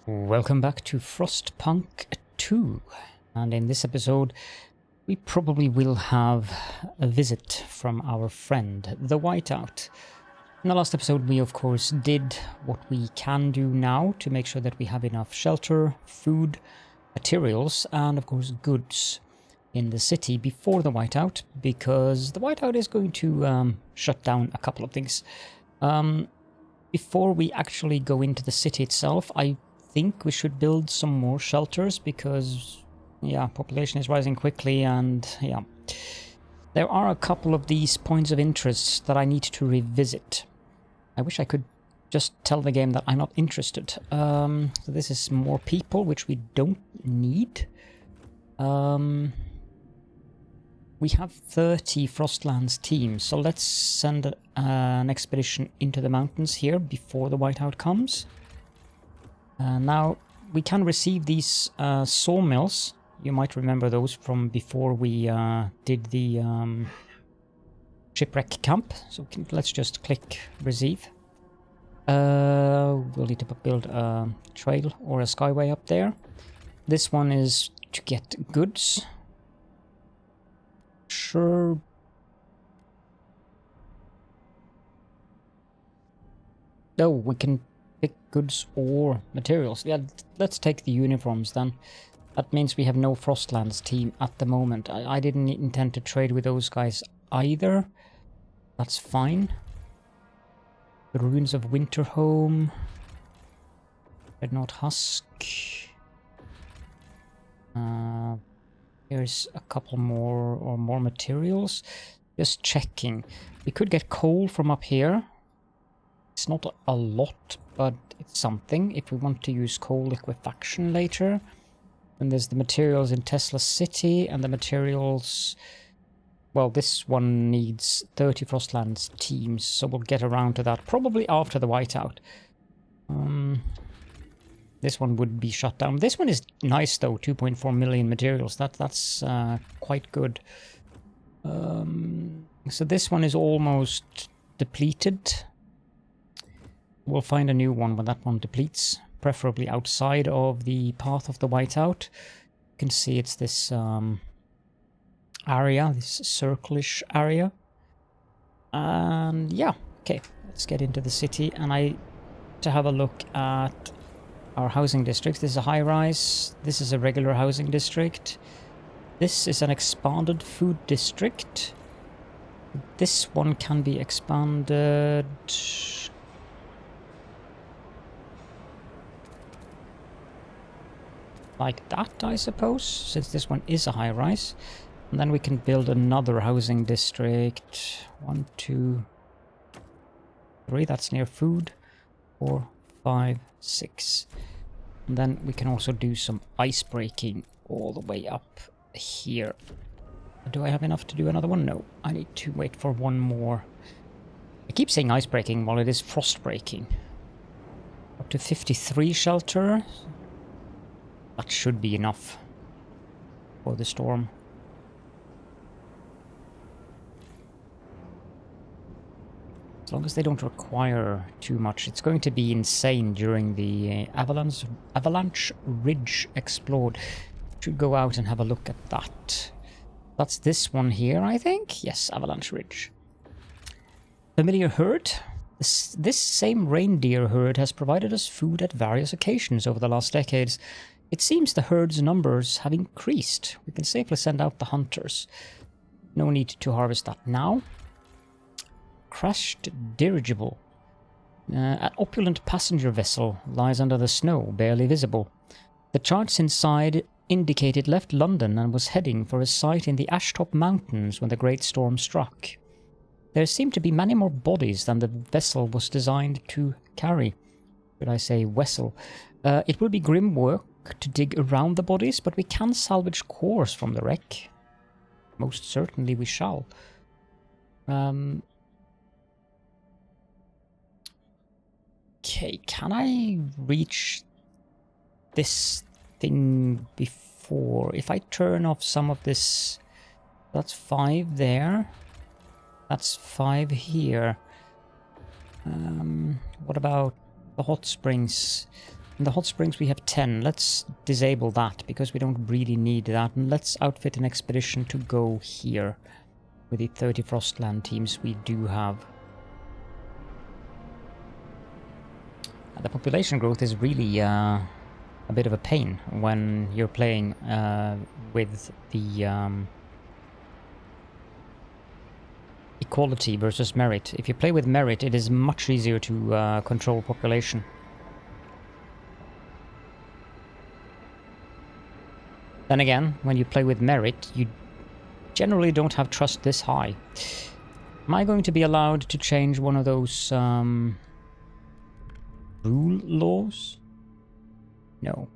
Welcome back to Frostpunk 2, and in this episode we probably will have a visit from our friend, the Whiteout. In the last episode we of course did what we can do now to make sure that we have enough shelter, food, materials and of course goods in the city before the Whiteout, because the Whiteout is going to shut down a couple of things. Before we actually go into the city itself, I think we should build some more shelters because, yeah, population is rising quickly and, yeah. There are a couple of these points of interest that I need to revisit. I wish I could just tell the game that I'm not interested. So this is more people, which we don't need. We have 30 Frostlands teams, so let's send an expedition into the mountains here before the Whiteout comes. Now, we can receive these sawmills. You might remember those from before we did the shipwreck camp. So let's just click receive. We'll need to build a trail or a skyway up there. This one is to get goods. Sure. Oh, we can pick goods or materials. Yeah, let's take the uniforms then. That means we have no Frostlands team at the moment. I didn't intend to trade with those guys either. That's fine. The ruins of Winterhome. Dreadnought Husk. Here's a couple more materials. Just checking. We could get coal from up here. It's not a lot, but it's something if we want to use coal liquefaction later. And there's the materials in Tesla City and the materials... Well, this one needs 30 Frostlands teams, so we'll get around to that probably after the Whiteout. This one would be shut down. This one is nice though, 2.4 million materials. That's quite good. So this one is almost depleted. We'll find a new one when that one depletes, preferably outside of the path of the Whiteout. You can see it's this area, this circle-ish area. And yeah, okay, let's get into the city. And I to have a look at our housing districts. This is a high-rise. This is a regular housing district. This is an expanded food district. This one can be expanded... like that, I suppose, since this one is a high-rise. And then we can build another housing district. 1, 2, 3, that's near food. 4, 5, 6. And then we can also do some ice breaking all the way up here. Do I have enough to do another one? No, I need to wait for one more. I keep saying ice breaking while it is frost breaking. Up to 53 shelter. That should be enough for the storm. As long as they don't require too much. It's going to be insane during the avalanche ridge explored. Should go out and have a look at that. That's this one here, I think. Yes, avalanche ridge. Familiar herd. This same reindeer herd has provided us food at various occasions over the last decades. It seems the herd's numbers have increased. We can safely send out the hunters. No need to harvest that now. Crashed dirigible. An opulent passenger vessel lies under the snow, barely visible. The charts inside indicate it left London and was heading for a site in the Ashtop Mountains when the great storm struck. There seem to be many more bodies than the vessel was designed to carry. Should I say vessel? It will be grim work to dig around the bodies, but we can salvage cores from the wreck. Most certainly we shall. Okay, can I reach this thing before? If I turn off some of this... That's 5 there. That's 5 here. What about the hot springs? In the hot springs we have 10. Let's disable that because we don't really need that. And let's outfit an expedition to go here with the 30 Frostland teams we do have. The population growth is really a bit of a pain when you're playing with the equality versus merit. If you play with merit, it is much easier to control population. Then again, when you play with merit, you generally don't have trust this high. Am I going to be allowed to change one of those rule laws? No.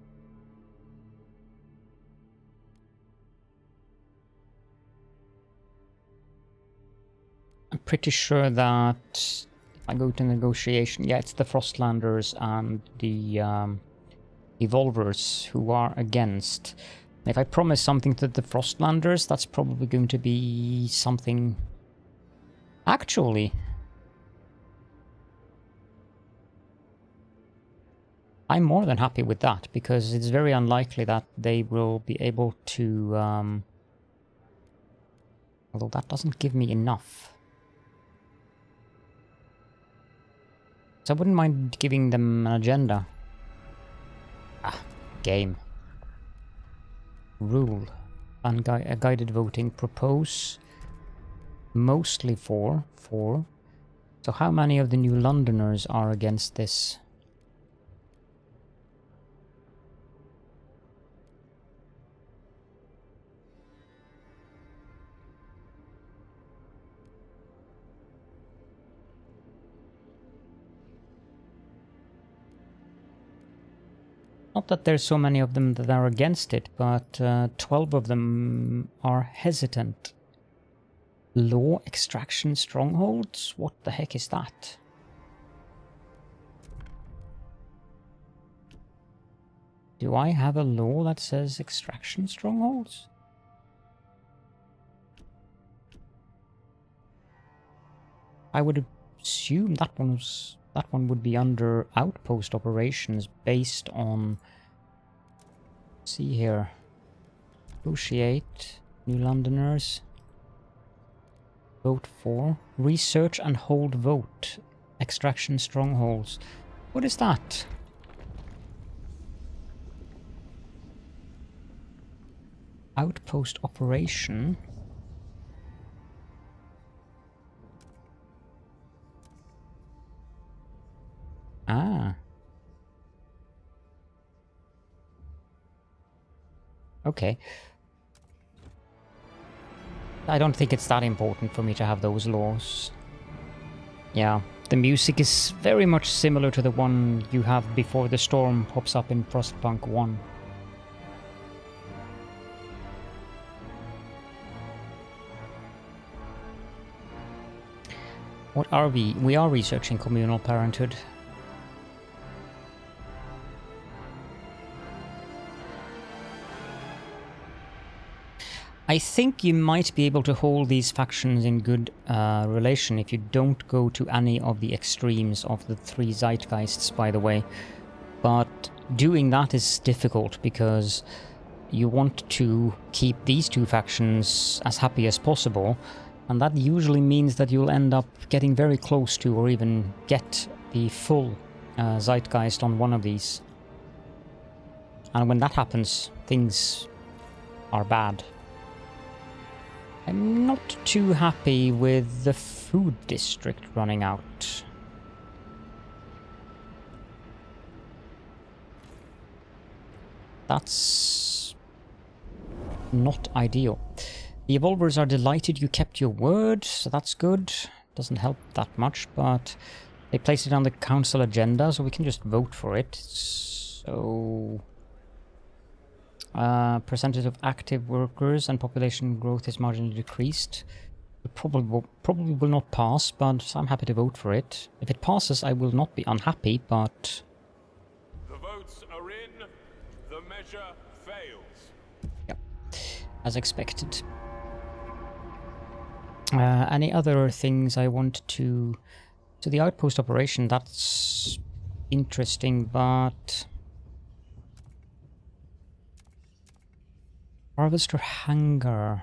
I'm pretty sure that if I go to negotiation, yeah, it's the Frostlanders and the Evolvers who are against. If I promise something to the Frostlanders, that's probably going to be something... Actually... I'm more than happy with that, because it's very unlikely that they will be able to... Although that doesn't give me enough. So I wouldn't mind giving them an agenda. Ah, game. Rule. Guided voting. Propose. Mostly for. So how many of the New Londoners are against this? Not that there's so many of them that are against it, but 12 of them are hesitant. Law extraction strongholds? What the heck is that? Do I have a law that says extraction strongholds? I would assume that one would be under outpost operations based on... See here. Negotiate. New Londoners. Vote for. Research and hold vote. Extraction strongholds. What is that? Outpost operation. Ah. Okay. I don't think it's that important for me to have those laws. Yeah, the music is very much similar to the one you have before the storm pops up in Frostpunk 1. What are we? We are researching communal parenthood. I think you might be able to hold these factions in good relation if you don't go to any of the extremes of the three zeitgeists, by the way. But doing that is difficult because you want to keep these two factions as happy as possible, and that usually means that you'll end up getting very close to or even get the full zeitgeist on one of these. And when that happens, things are bad. I'm not too happy with the food district running out. That's not ideal. The Evolvers are delighted you kept your word, so that's good. Doesn't help that much, but they placed it on the council agenda, so we can just vote for it. So... percentage of active workers and population growth is marginally decreased. It probably will not pass, but I'm happy to vote for it. If it passes, I will not be unhappy, but... The votes are in. The measure fails. Yep, as expected. Any other things I want to... So the outpost operation, that's interesting, but... Harvester hangar.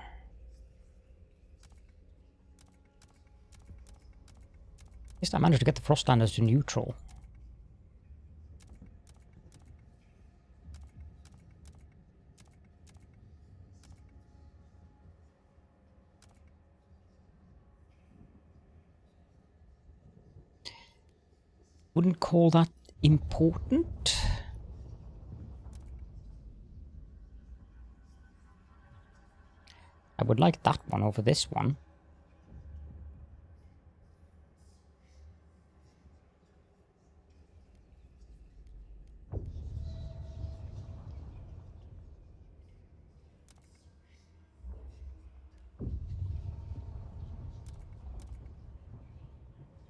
At least I managed to get the Frostlanders to neutral. Wouldn't call that important. I would like that one over this one.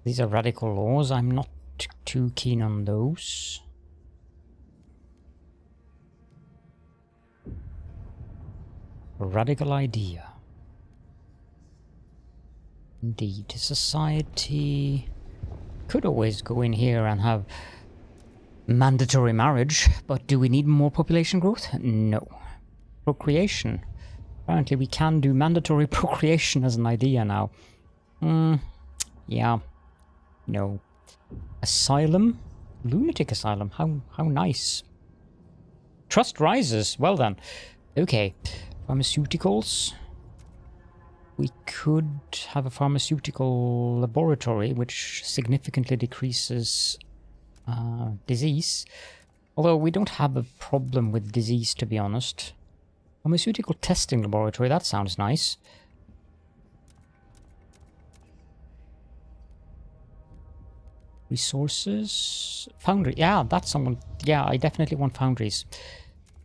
These are radical laws. I'm not too keen on those. A radical idea. Indeed, society could always go in here and have mandatory marriage, but do we need more population growth? No. Procreation. Apparently we can do mandatory procreation as an idea now. Yeah. No. Asylum? Lunatic asylum. How nice. Trust rises. Well then. Okay. Pharmaceuticals. We could have a pharmaceutical laboratory which significantly decreases disease. Although we don't have a problem with disease, to be honest. Pharmaceutical testing laboratory, that sounds nice. Resources. Foundry. Yeah, that's someone. Yeah, I definitely want foundries.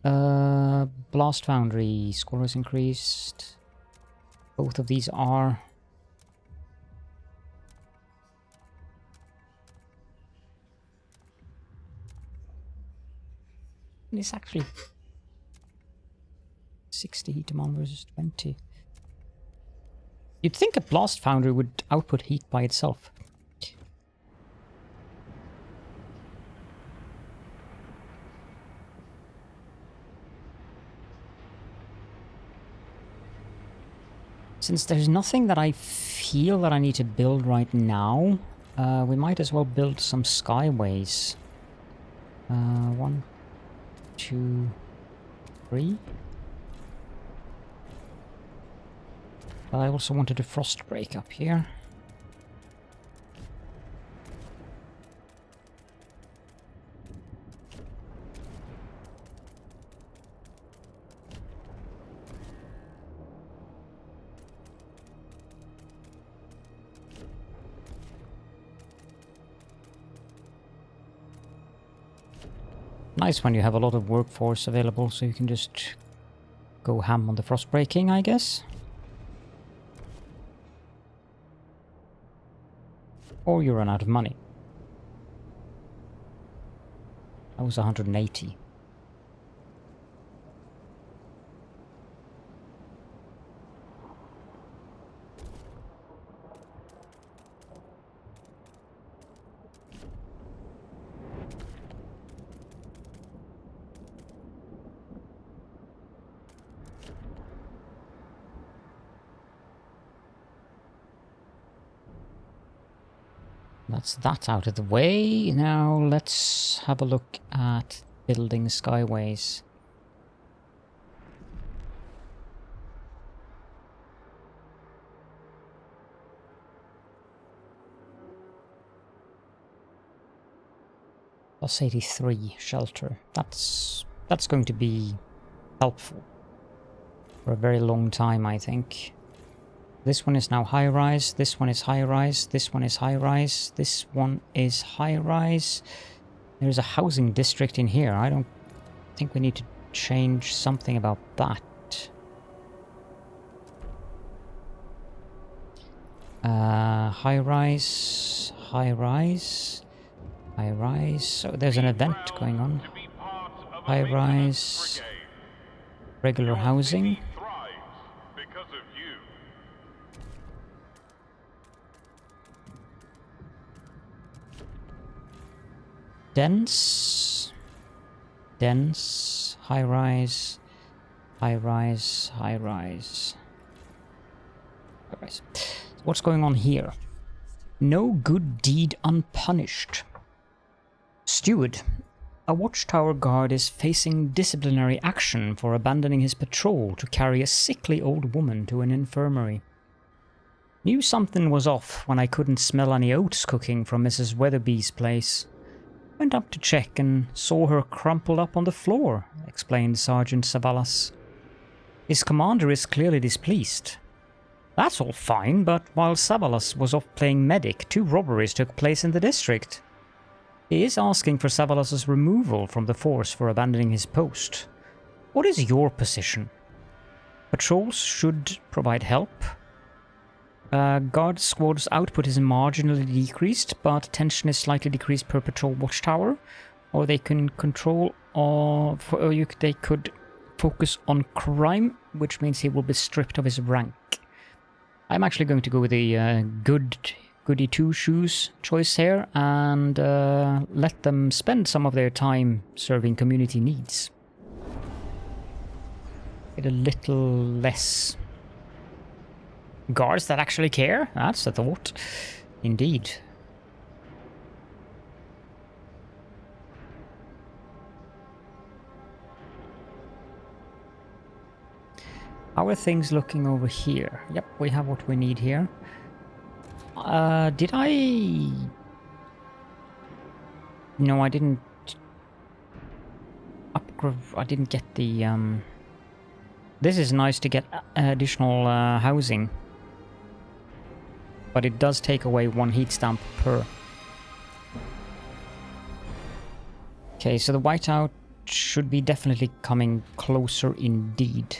Blast foundry. Score is increased. Both of these are. It's actually 60 heat demand versus 20. You'd think a blast foundry would output heat by itself. Since there's nothing that I feel that I need to build right now, we might as well build some skyways. 1, 2, 3. But I also wanted a frost break up here. Nice when you have a lot of workforce available, so you can just go ham on the frost breaking, I guess. Or you run out of money. That was 180. That's that out of the way. Now let's have a look at building skyways. Plus 83 shelter. That's going to be helpful for a very long time, I think. This one is now high-rise, this one is high-rise, this one is high-rise, this one is high-rise. There's a housing district in here. I don't think we need to change something about that. High-rise, high-rise, high-rise. So there's an event going on. High-rise, regular housing. Dense, high-rise, High rise, high rise. High rise. So what's going on here? No good deed unpunished. Steward. A watchtower guard is facing disciplinary action for abandoning his patrol to carry a sickly old woman to an infirmary. Knew something was off when I couldn't smell any oats cooking from Mrs. Weatherby's place. Went up to check and saw her crumpled up on the floor, explained Sergeant Savalas. His commander is clearly displeased. That's all fine, but while Savalas was off playing medic, 2 robberies took place in the district. He is asking for Savalas's removal from the force for abandoning his post. What is your position? Patrols should provide help. Guard squad's output is marginally decreased, but tension is slightly decreased per patrol watchtower. Or they can control, they could focus on crime, which means he will be stripped of his rank. I'm actually going to go with the goody two-shoes choice here and let them spend some of their time serving community needs. Get a little less guards that actually care. That's a thought. Indeed. How are things looking over here? Yep, we have what we need here. Did I... No, I didn't upgrade... I didn't get the... This is nice to get additional housing. But it does take away 1 heat stamp per. Okay, so the whiteout should be definitely coming closer indeed.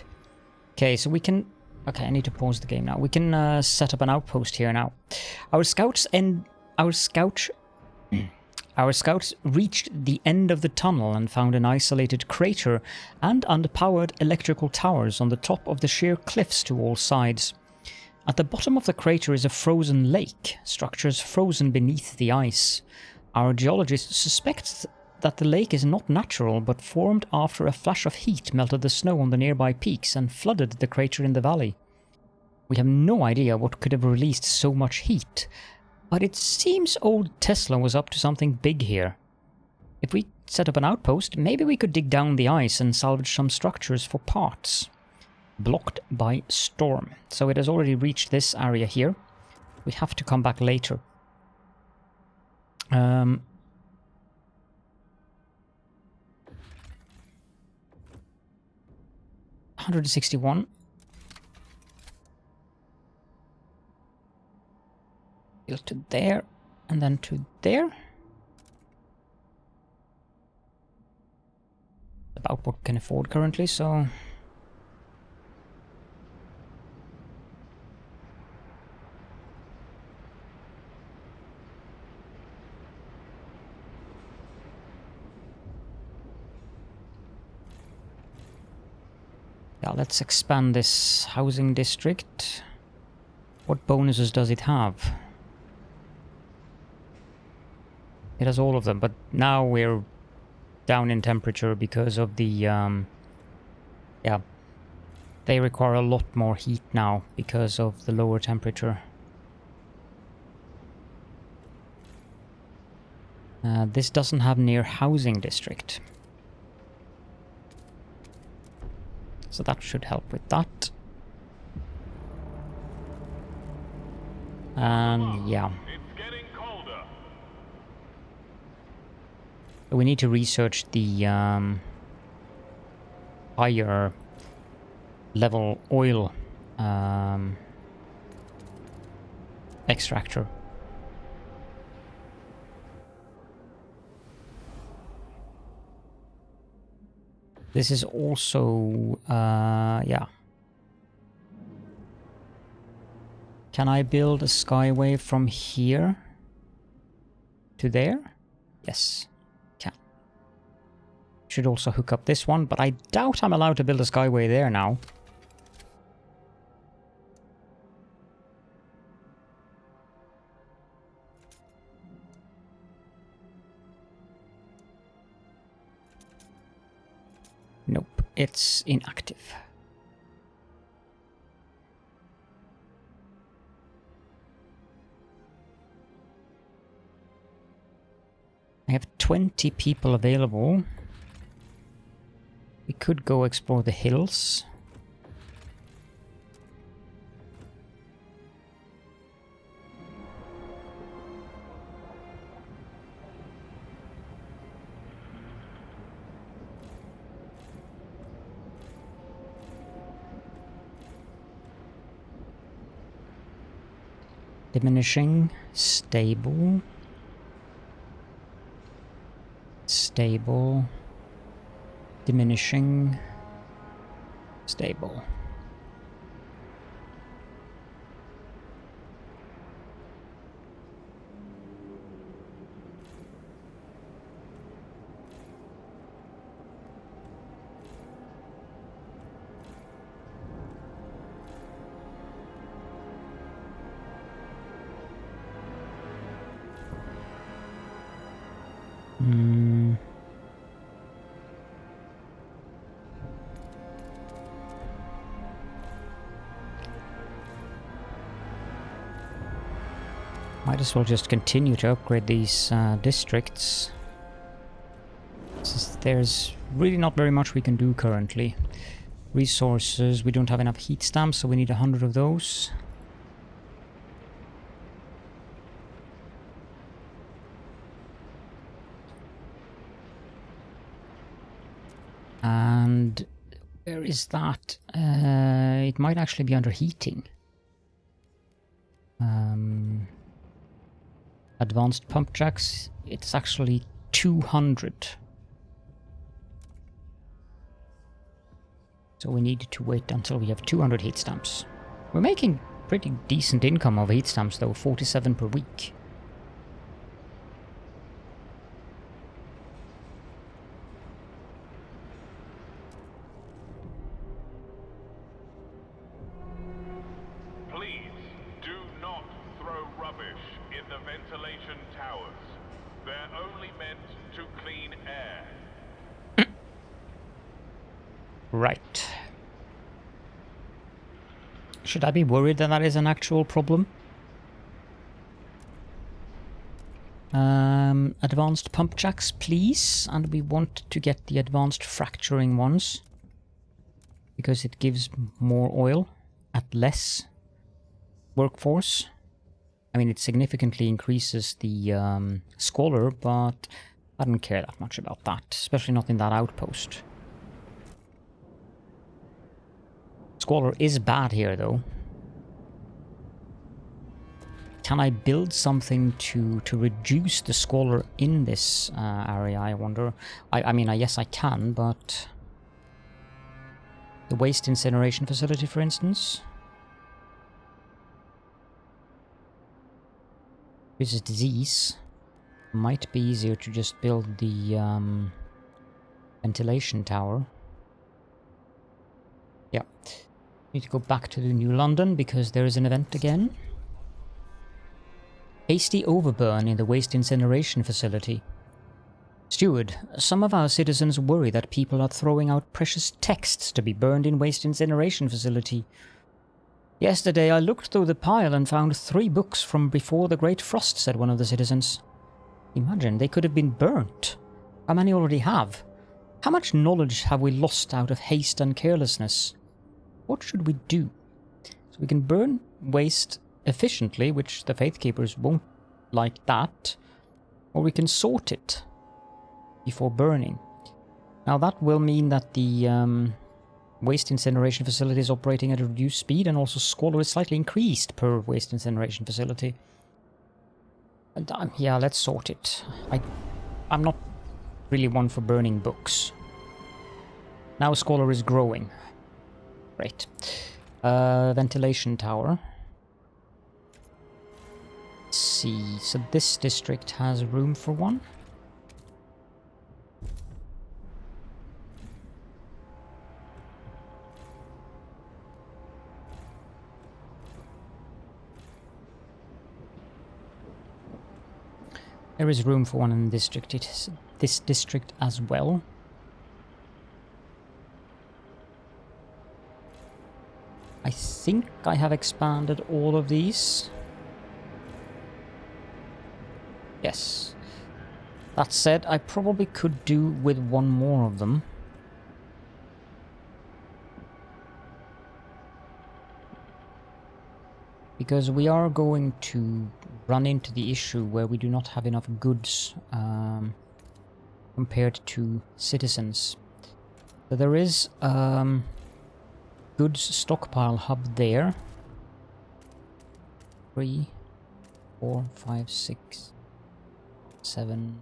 Okay, so we can... Okay, I need to pause the game now. We can set up an outpost here now. Our scouts reached the end of the tunnel and found an isolated crater and underpowered electrical towers on the top of the sheer cliffs to all sides. At the bottom of the crater is a frozen lake, structures frozen beneath the ice. Our geologist suspects that the lake is not natural, but formed after a flash of heat melted the snow on the nearby peaks and flooded the crater in the valley. We have no idea what could have released so much heat, but it seems old Tesla was up to something big here. If we set up an outpost, maybe we could dig down the ice and salvage some structures for parts. Blocked by storm. So it has already reached this area here. We have to come back later. 161. Build to there, and then to there. About what we can afford currently, so... Yeah, let's expand this housing district. What bonuses does it have? It has all of them, but now we're down in temperature because of the... yeah, they require a lot more heat now because of the lower temperature. This doesn't have near housing district. So that should help with that. And yeah. We need to research the higher level oil extractor. This is also, yeah. Can I build a skyway from here to there? Yes, can. Should also hook up this one, but I doubt I'm allowed to build a skyway there now. Nope, it's inactive. 20 people available. We could go explore the hills. Diminishing, stable, stable, diminishing, stable. Might as well just continue to upgrade these districts. Since there's really not very much we can do currently. Resources, we don't have enough heat stamps, so we need 100 of those. And where is that? It might actually be under heating. Advanced pump jacks, it's actually 200. So we need to wait until we have 200 heat stamps. We're making pretty decent income of heat stamps though, 47 per week. Please do not throw rubbish in the ventilation towers. They're only meant to clean air. Right. Should I be worried that that is an actual problem? Advanced pump jacks, please. And we want to get the advanced fracturing ones. Because it gives more oil at less workforce. I mean, it significantly increases the squalor, but I don't care that much about that. Especially not in that outpost. Squalor is bad here, though. Can I build something to reduce the squalor in this area, I wonder? I mean, yes, I can, but... The waste incineration facility, for instance? Visit these. Might be easier to just build the ventilation tower. Yeah. Need to go back to the New London because there is an event again. Hasty overburn in the waste incineration facility. Steward, some of our citizens worry that people are throwing out precious texts to be burned in waste incineration facility. Yesterday I looked through the pile and found 3 books from before the Great Frost, said one of the citizens. Imagine, they could have been burnt. How many already have? How much knowledge have we lost out of haste and carelessness? What should we do? So we can burn waste efficiently, which the Faith Keepers won't like that. Or we can sort it before burning. Now that will mean that the waste incineration facility is operating at a reduced speed, and also squalor is slightly increased per waste incineration facility. And, yeah, let's sort it. I'm not really one for burning books. Now squalor is growing. Great. Ventilation tower. Let's see, so this district has room for one. There is room for one in the district. It is this district as well. I think I have expanded all of these. Yes. That said, I probably could do with one more of them. Because we are going to run into the issue where we do not have enough goods compared to citizens. So there is goods stockpile hub there. 3, 4, 5, 6, 7,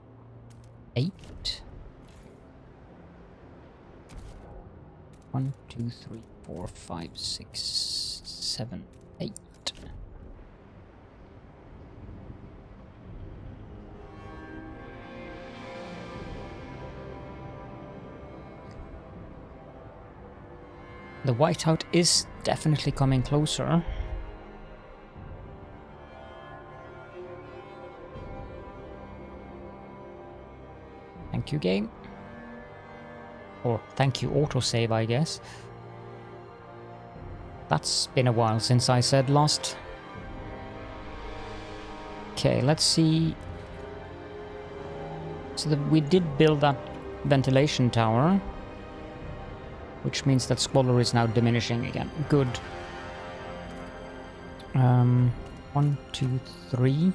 8. 1, 2, 3, 4, 5, 6, 7, 8. The whiteout is definitely coming closer. Thank you, game. Or thank you, autosave, I guess. That's been a while since I said last. Okay, let's see. So we did build that ventilation tower, which means that squalor is now diminishing again. Good. 1, 2, 3,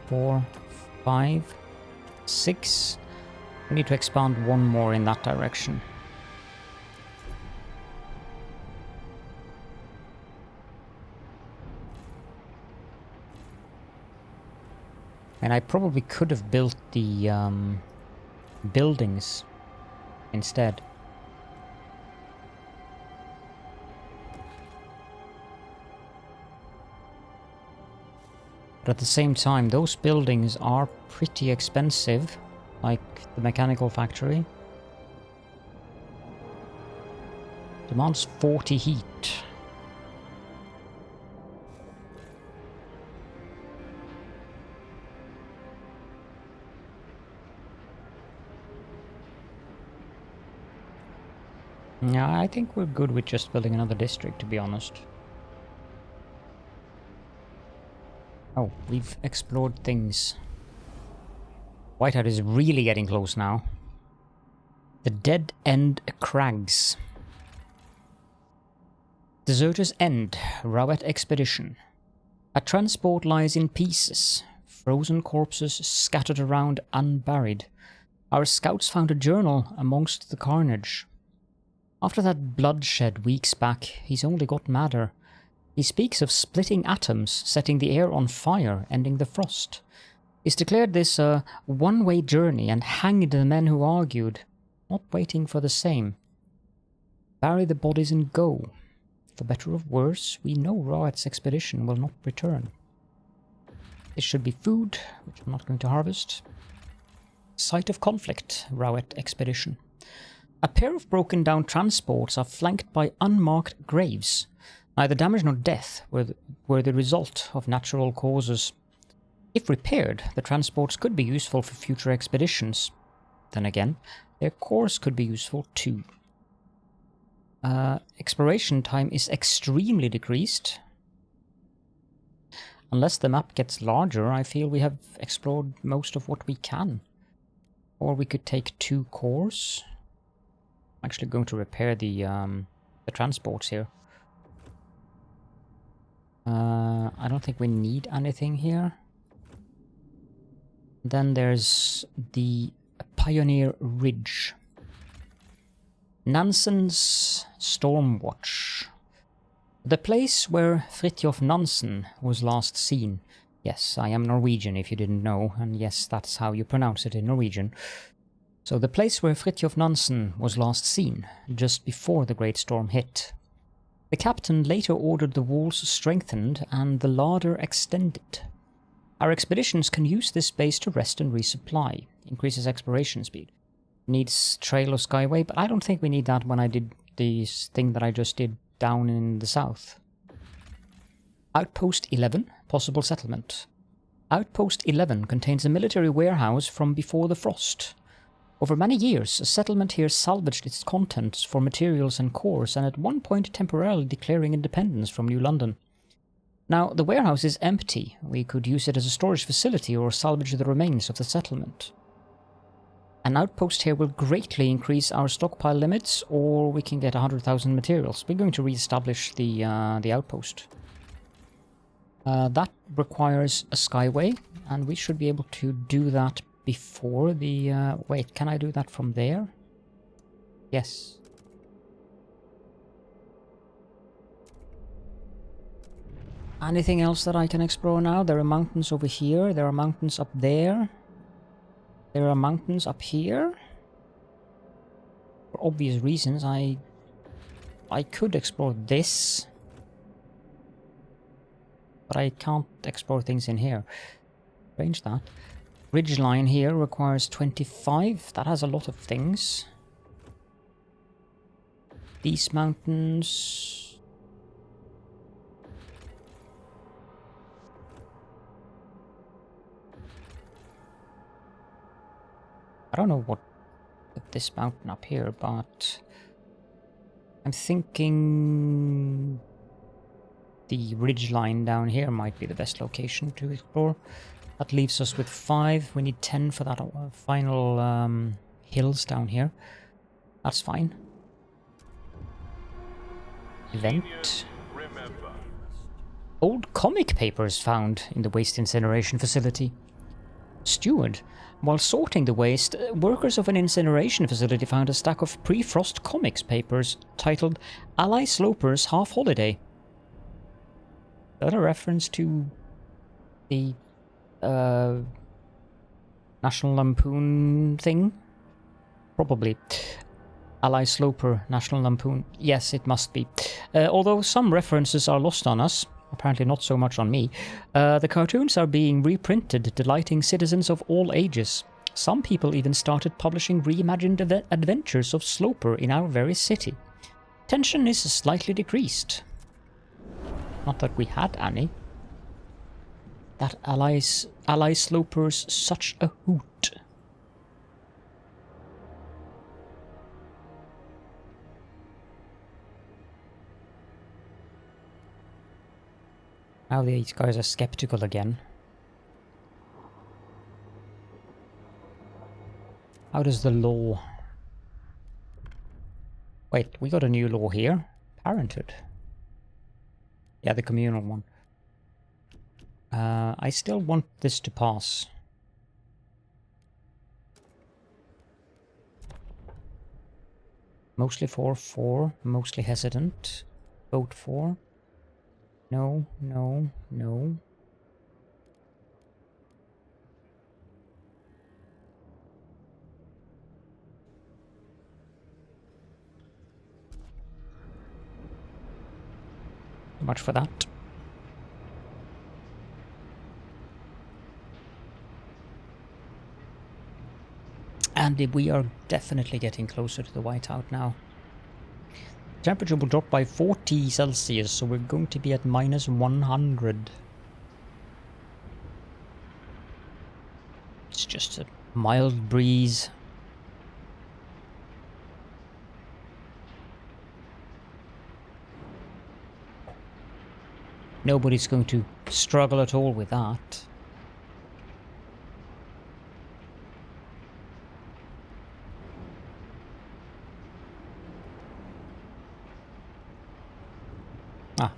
4, 5, 6. We need to expand one more in that direction. And I probably could have built the buildings instead. But at the same time, those buildings are pretty expensive, like the mechanical factory. Demands 40 heat. Yeah, I think we're good with just building another district, to be honest. Oh, we've explored things. Whiteout is really getting close now. The Dead End Crags. Deserter's End, Rowett Expedition. A transport lies in pieces. Frozen corpses scattered around unburied. Our scouts found a journal amongst the carnage. After that bloodshed weeks back, he's only got madder. He speaks of splitting atoms, setting the air on fire, ending the frost. He's declared this a one-way journey and hanged the men who argued, not waiting for the same. Bury the bodies and go. For better or worse, we know Rowett's expedition will not return. This should be food, which I'm not going to harvest. Site of conflict, Rowett Expedition. A pair of broken down transports are flanked by unmarked graves. Neither damage nor death were the result of natural causes. If repaired, the transports could be useful for future expeditions. Then again, their cores could be useful too. Exploration time is extremely decreased. Unless the map gets larger, I feel we have explored most of what we can. Or we could take 2 cores. I'm actually going to repair the transports here. I don't think we need anything here. Then there's the Pioneer Ridge. Nansen's Stormwatch. The place where Fridtjof Nansen was last seen. Yes, I am Norwegian if you didn't know, and yes, that's how you pronounce it in Norwegian. So the place where Fridtjof Nansen was last seen, just before the Great Storm hit. The captain later ordered the walls strengthened and the larder extended. Our expeditions can use this space to rest and resupply. Increases exploration speed. Needs trail or skyway, but I don't think we need that when I did this thing that I just did down in the south. Outpost 11, possible settlement. Outpost 11 contains a military warehouse from before the frost. Over many years, a settlement here salvaged its contents for materials and cores, and at one point temporarily declaring independence from New London. Now, the warehouse is empty. We could use it as a storage facility or salvage the remains of the settlement. An outpost here will greatly increase our stockpile limits, or we can get 100,000 materials. We're going to re-establish the outpost. That requires a skyway, and we should be able to do that before the... wait, can I do that from there? Yes. Anything else that I can explore now? There are mountains over here, there are mountains up there. There are mountains up here. For obvious reasons, I could explore this. But I can't explore things in here. Change that. Ridgeline here requires 25. That has a lot of things. These mountains... I don't know what this mountain up here, but I'm thinking the ridgeline down here might be the best location to explore. That leaves us with 5. We need 10 for that final hills down here. That's fine. Event. Old comic papers found in the waste incineration facility. Steward. While sorting the waste, workers of an incineration facility found a stack of pre-frost comics papers titled Ally Sloper's Half Holiday. Is that a reference to the National Lampoon thing? Probably. Ally Sloper, National Lampoon. Yes, it must be. Although some references are lost on us. Apparently not so much on me. The cartoons are being reprinted, delighting citizens of all ages. Some people even started publishing reimagined adventures of Sloper in our very city. Tension is slightly decreased. Not that we had any. That Ally Sloper's such a hoot. Now these guys are skeptical again. How does the law... Wait, we got a new law here. Parenthood. Yeah, the communal one. I still want this to pass. Mostly for, mostly hesitant. Vote for. No, no, no. Too much for that. And we are definitely getting closer to the whiteout now. Temperature will drop by 40 Celsius, so we're going to be at minus 100. It's just a mild breeze. Nobody's going to struggle at all with that.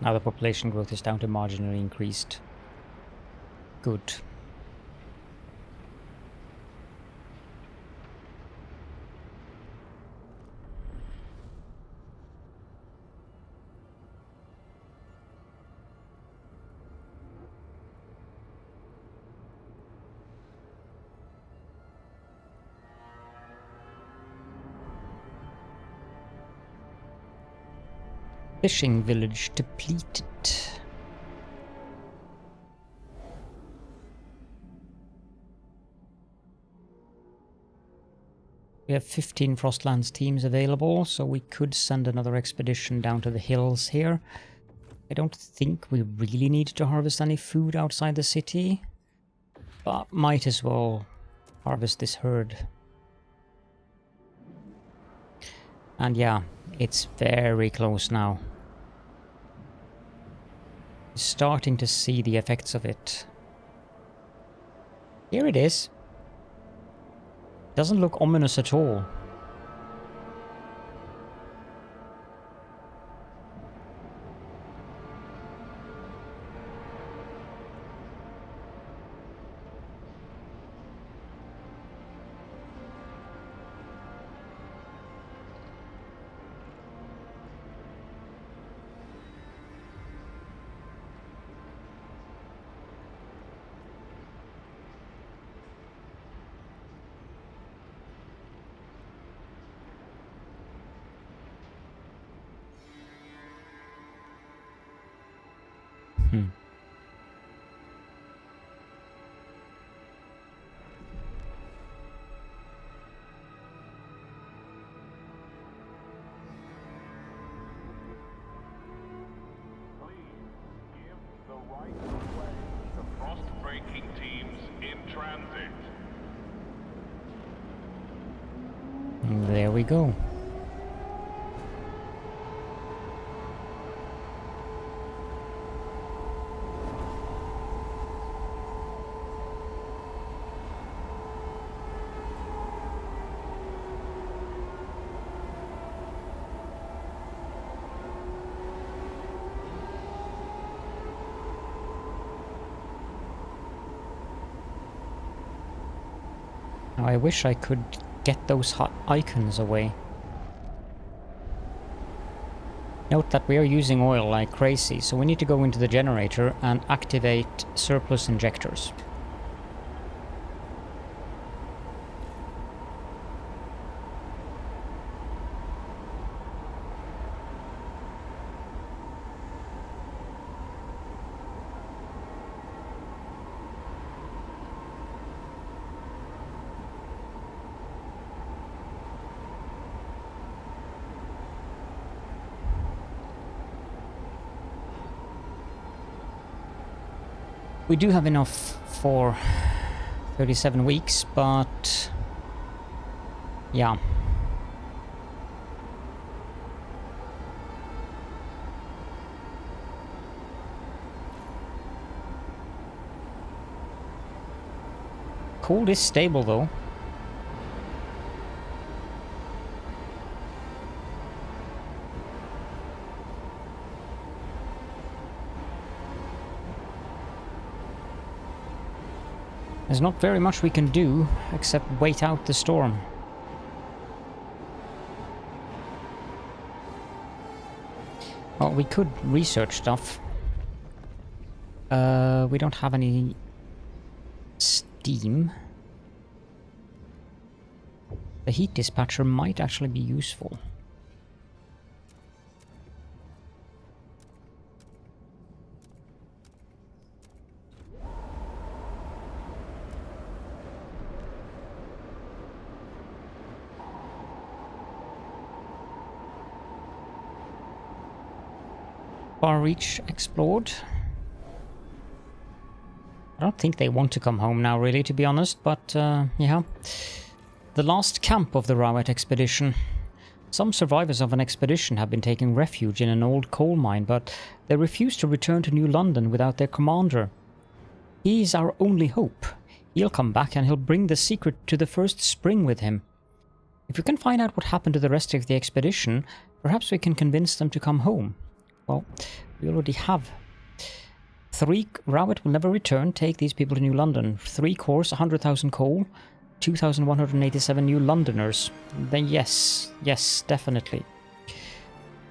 Now the population growth is down to marginally increased. Good. Fishing village depleted. We have 15 Frostlands teams available, so we could send another expedition down to the hills here. I don't think we really need to harvest any food outside the city, but might as well harvest this herd. And yeah, it's very close now. Starting to see the effects of it. Here it is. Doesn't look ominous at all. Please give the right of way to frost-breaking teams in transit. There we go. Now, I wish I could get those hot icons away. Note that we are using oil like crazy, so we need to go into the generator and activate surplus injectors. We do have enough for 37 weeks, but yeah. Cold is stable though. There's not very much we can do except wait out the storm. Well, we could research stuff. We don't have any steam. The heat dispatcher might actually be useful. Far Reach explored. I don't think they want to come home now, really, to be honest, but yeah. The last camp of the Whiteout expedition. Some survivors of an expedition have been taking refuge in an old coal mine, but they refuse to return to New London without their commander. He's our only hope. He'll come back and he'll bring the secret to the first spring with him. If we can find out what happened to the rest of the expedition, perhaps we can convince them to come home. Well, we already have. 3 Whiteout will never return. Take these people to New London. 3 cores, 100,000 coal, 2,187 New Londoners. Then yes, definitely.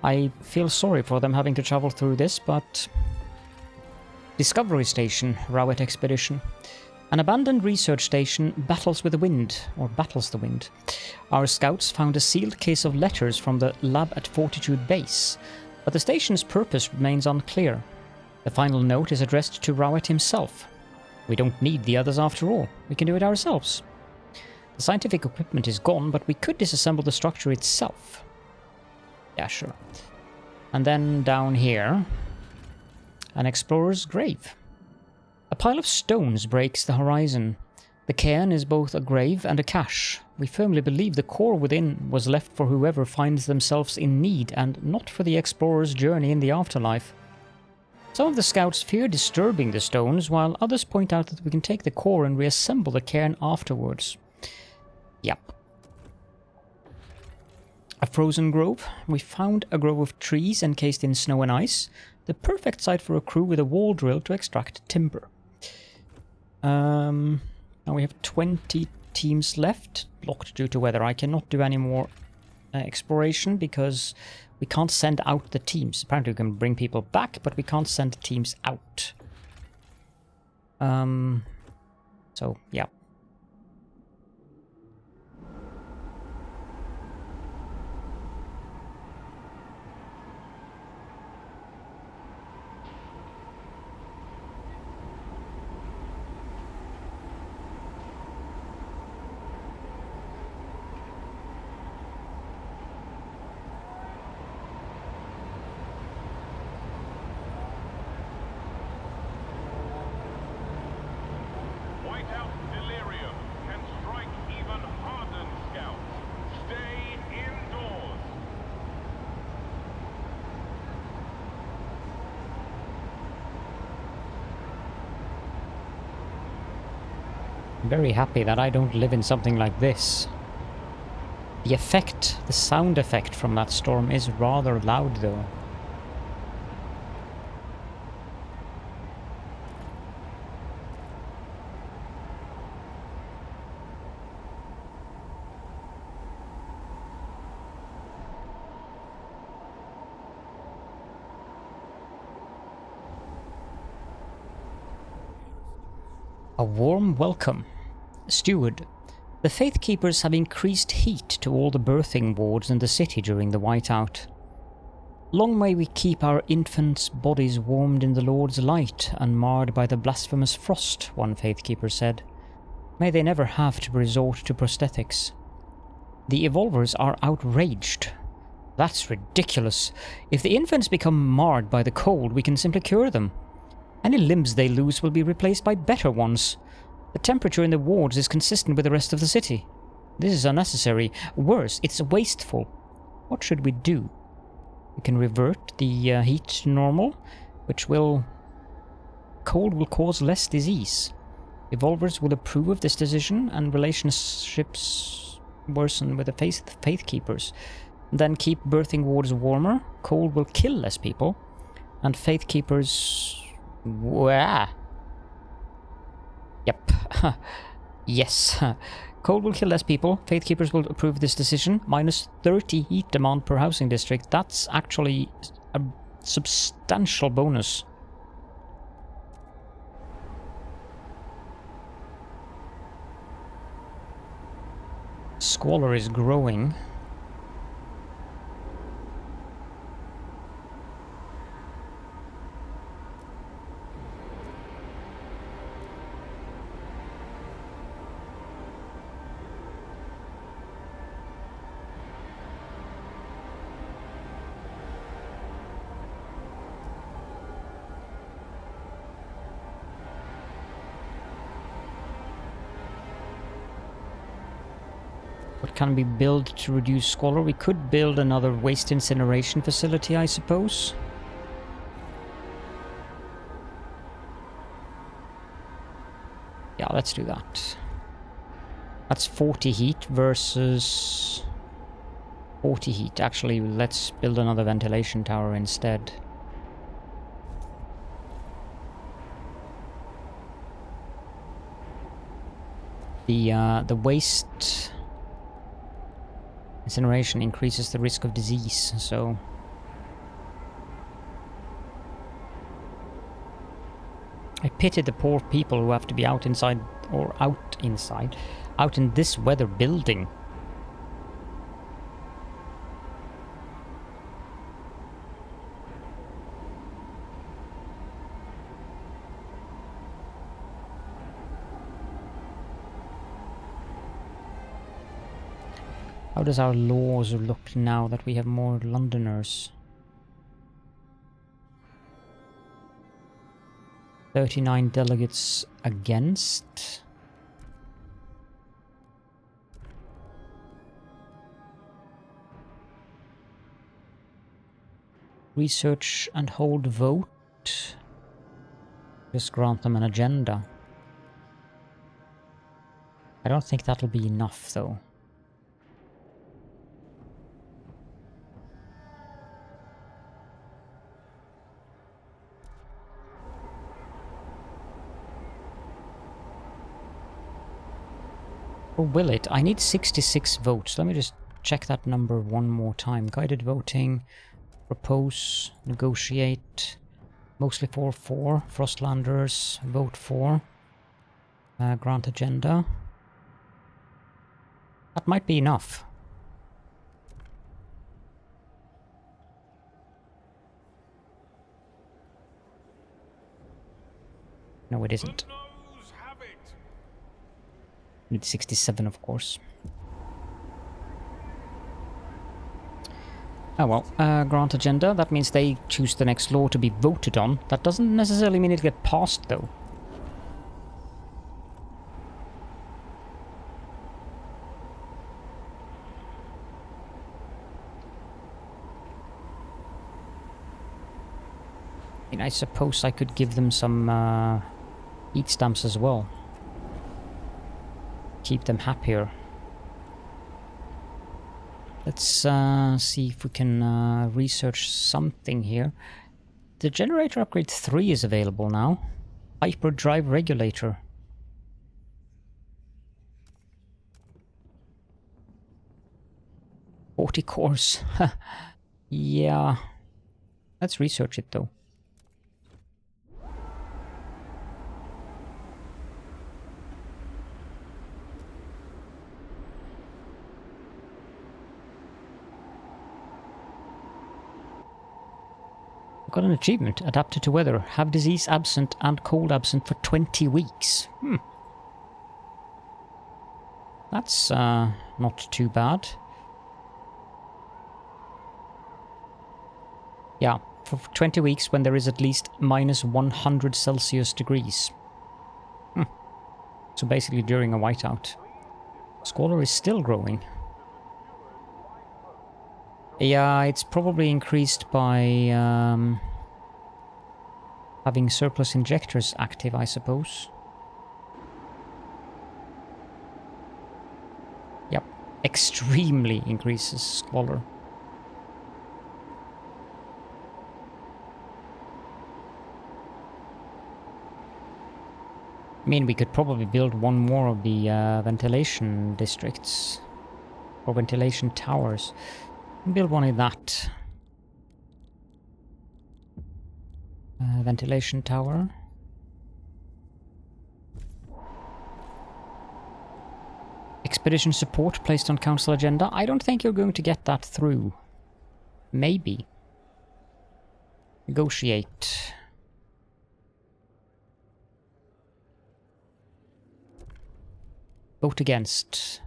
I feel sorry for them having to travel through this, but... Discovery Station, Whiteout Expedition. An abandoned research station battles with the wind, or battles the wind. Our scouts found a sealed case of letters from the lab at Fortitude Base. But the station's purpose remains unclear. The final note is addressed to Whiteout himself. We don't need the others after all. We can do it ourselves. The scientific equipment is gone, but we could disassemble the structure itself. Yeah, sure. And then down here, an explorer's grave. A pile of stones breaks the horizon. The cairn is both a grave and a cache. We firmly believe the core within was left for whoever finds themselves in need and not for the explorer's journey in the afterlife. Some of the scouts fear disturbing the stones, while others point out that we can take the core and reassemble the cairn afterwards. Yep. A frozen grove. We found a grove of trees encased in snow and ice. The perfect site for a crew with a wall drill to extract timber. Now we have 20 teams left, blocked due to weather. I cannot do any more exploration because we can't send out the teams. Apparently we can bring people back, but we can't send teams out. So, yeah. Whiteout delirium can strike even hardened scouts. Stay indoors. I'm very happy that I don't live in something like this. The effect, the sound effect from that storm is rather loud though. A warm welcome. Steward, the Faith Keepers have increased heat to all the birthing wards in the city during the Whiteout. Long may we keep our infants' bodies warmed in the Lord's light, unmarred by the blasphemous frost, one Faith Keeper said. May they never have to resort to prosthetics. The Evolvers are outraged. That's ridiculous. If the infants become marred by the cold, we can simply cure them. Any limbs they lose will be replaced by better ones. The temperature in the wards is consistent with the rest of the city. This is unnecessary. Worse, it's wasteful. What should we do? We can revert the heat to normal, which will... Cold will cause less disease. Evolvers will approve of this decision, and relationships worsen with the Faith Keepers. Then keep birthing wards warmer. Cold will kill less people. And Faith Keepers... Wah. Yep. Yes. Cold will kill less people. Faith Keepers will approve this decision. Minus 30 heat demand per housing district. That's actually a substantial bonus. Squalor is growing. What can we build to reduce squalor? We could build another waste incineration facility, I suppose. Yeah, let's do that. That's 40 heat versus 40 heat. Actually, let's build another ventilation tower instead. The waste incineration increases the risk of disease, so... I pity the poor people who have to be out inside, or out in this weather building. How does our laws look now that we have more Londoners? 39 delegates against. Research and hold vote. Just grant them an agenda. I don't think that'll be enough, though. Or will it? I need 66 votes. Let me just check that number one more time. Guided voting, propose, negotiate, mostly for Frostlanders, vote for, grant agenda. That might be enough. No, it isn't. Need 67, of course. Oh well, grant agenda. That means they choose the next law to be voted on. That doesn't necessarily mean it'll get passed, though. I mean, I suppose I could give them some heat stamps as well. Keep them happier. Let's see if we can research something here. The generator upgrade 3 is available now. Hyperdrive regulator. $40 cores. Yeah. Let's research it though. Got an achievement. Adapted to weather. Have disease absent and cold absent for 20 weeks. That's not too bad. Yeah, for 20 weeks when there is at least minus 100 Celsius degrees. So basically during a whiteout. Squalor is still growing. Yeah, it's probably increased by having surplus injectors active, I suppose. Yep, extremely increases squalor. I mean, we could probably build one more of the ventilation districts. Or ventilation towers. Build one of that. Ventilation tower. Expedition support placed on council agenda. I don't think you're going to get that through. Maybe. Negotiate. Vote against.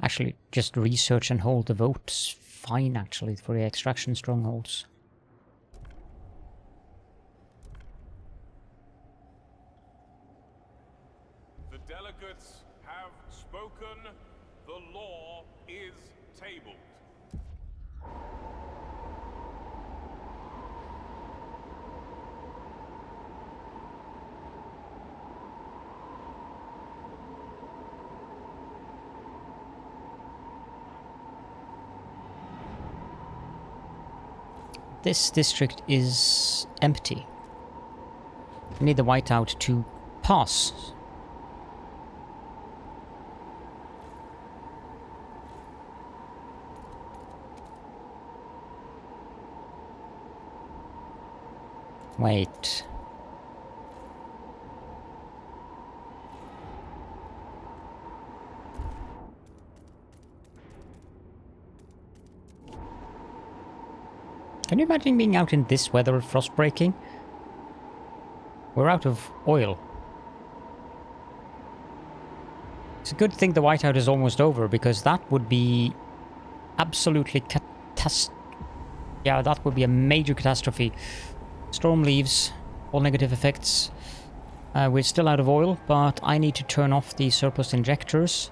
Actually, just research and hold the votes. Fine, actually, for the extraction strongholds. The delegates have spoken. The law is tabled. This district is empty. I need the whiteout to pass. Wait. Can you imagine being out in this weather with frost breaking? We're out of oil. It's a good thing the whiteout is almost over, because that would be absolutely Yeah, that would be a major catastrophe. Storm leaves, all negative effects. We're still out of oil, but I need to turn off the surplus injectors.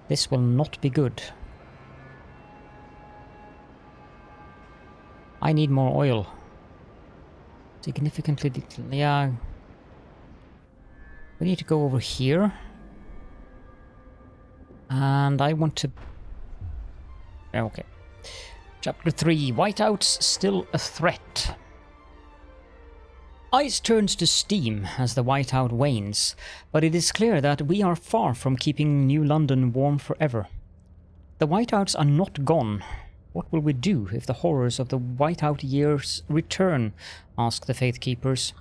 This will not be good. I need more oil. Significantly, yeah. We need to go over here. And I want to... Okay. Chapter 3. Whiteouts still a threat. Ice turns to steam as the whiteout wanes, but it is clear that we are far from keeping New London warm forever. The whiteouts are not gone. What will we do if the horrors of the whiteout years return? Ask the Faith Keepers.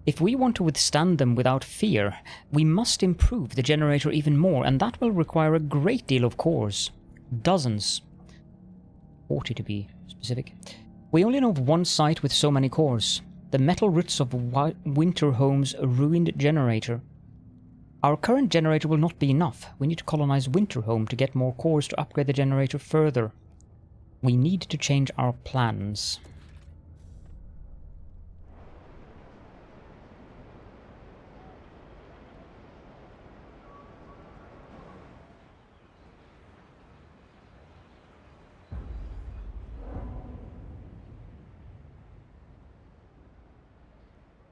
If we want to withstand them without fear, we must improve the generator even more, and that will require a great deal of cores. Dozens. 40 to be specific. We only know of one site with so many cores. The metal roots of Winterhome's ruined generator. Our current generator will not be enough. We need to colonize Winterhome to get more cores to upgrade the generator further. We need to change our plans.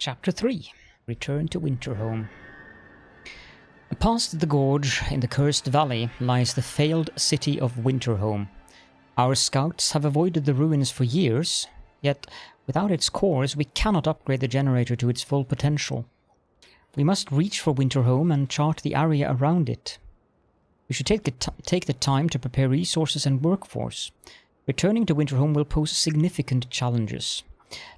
Chapter 3. Return to Winterhome. Past the gorge in the Cursed Valley lies the failed city of Winterhome. Our scouts have avoided the ruins for years, yet without its cores we cannot upgrade the generator to its full potential. We must reach for Winterhome and chart the area around it. We should take the time to prepare resources and workforce. Returning to Winterhome will pose significant challenges.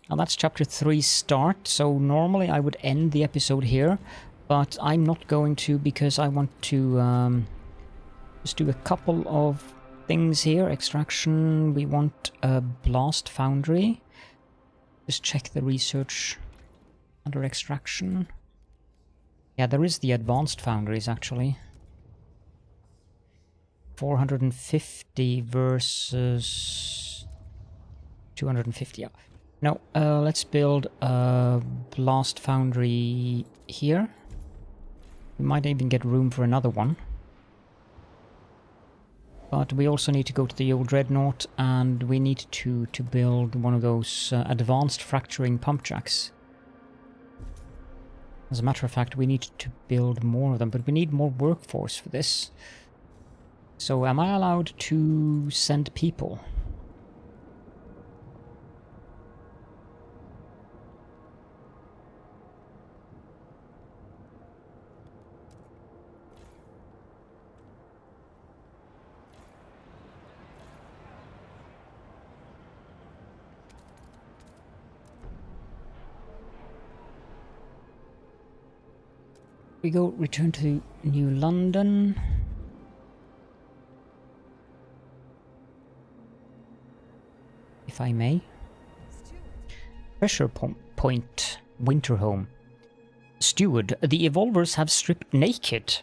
Now that's chapter 3 start, so normally I would end the episode here, but I'm not going to because I want to just do a couple of things here. Extraction, we want a blast foundry. Just check the research under extraction. Yeah, there is the advanced foundries actually. 450 versus 250, yeah. No, let's build a blast foundry here. We might even get room for another one. But we also need to go to the old dreadnought, and we need to build one of those advanced fracturing pump jacks. As a matter of fact, we need to build more of them, but we need more workforce for this. So am I allowed to send people? We go return to New London. If I may. Pressure point, Winterhome. Steward, the evolvers have stripped naked.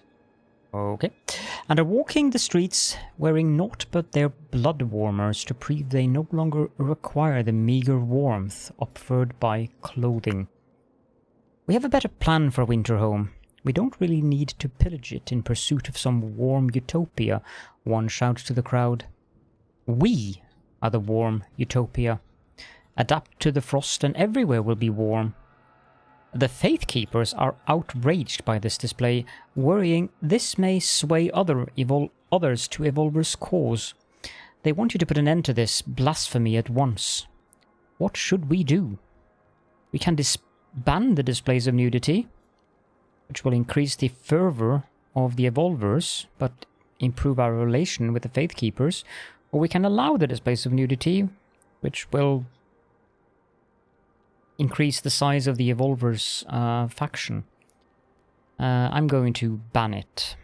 Okay. And are walking the streets wearing naught but their blood warmers to prove they no longer require the meager warmth offered by clothing. We have a better plan for Winterhome. We don't really need to pillage it in pursuit of some warm utopia, one shouts to the crowd. We are the warm utopia. Adapt to the frost and everywhere will be warm. The Faith Keepers are outraged by this display, worrying this may sway others to Evolver's cause. They want you to put an end to this blasphemy at once. What should we do? We can disband the displays of nudity, which will increase the fervor of the Evolvers, but improve our relation with the Faith Keepers, or we can allow the displays of nudity, which will increase the size of the Evolvers faction. I'm going to ban it.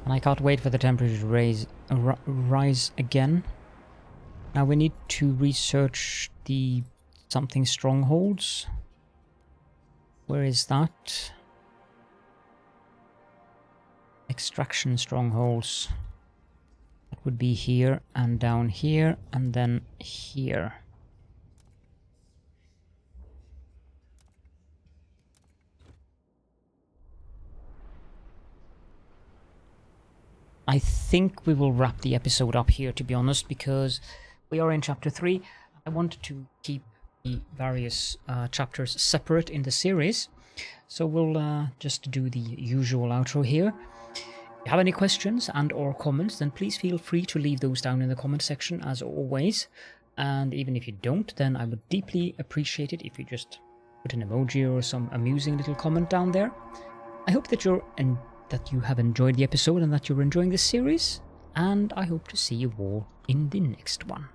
And I can't wait for the temperature to rise again. Now we need to research the something strongholds. Where is that? Extraction strongholds. That would be here and down here and then here. I think we will wrap the episode up here, to be honest, because we are in chapter 3. I wanted to keep the various chapters separate in the series, so we'll just do the usual outro here. If you have any questions and or comments, then please feel free to leave those down in the comment section as always. And even if you don't, then I would deeply appreciate it if you just put an emoji or some amusing little comment down there. I hope that you have enjoyed the episode and that you're enjoying this series, and I hope to see you all in the next one.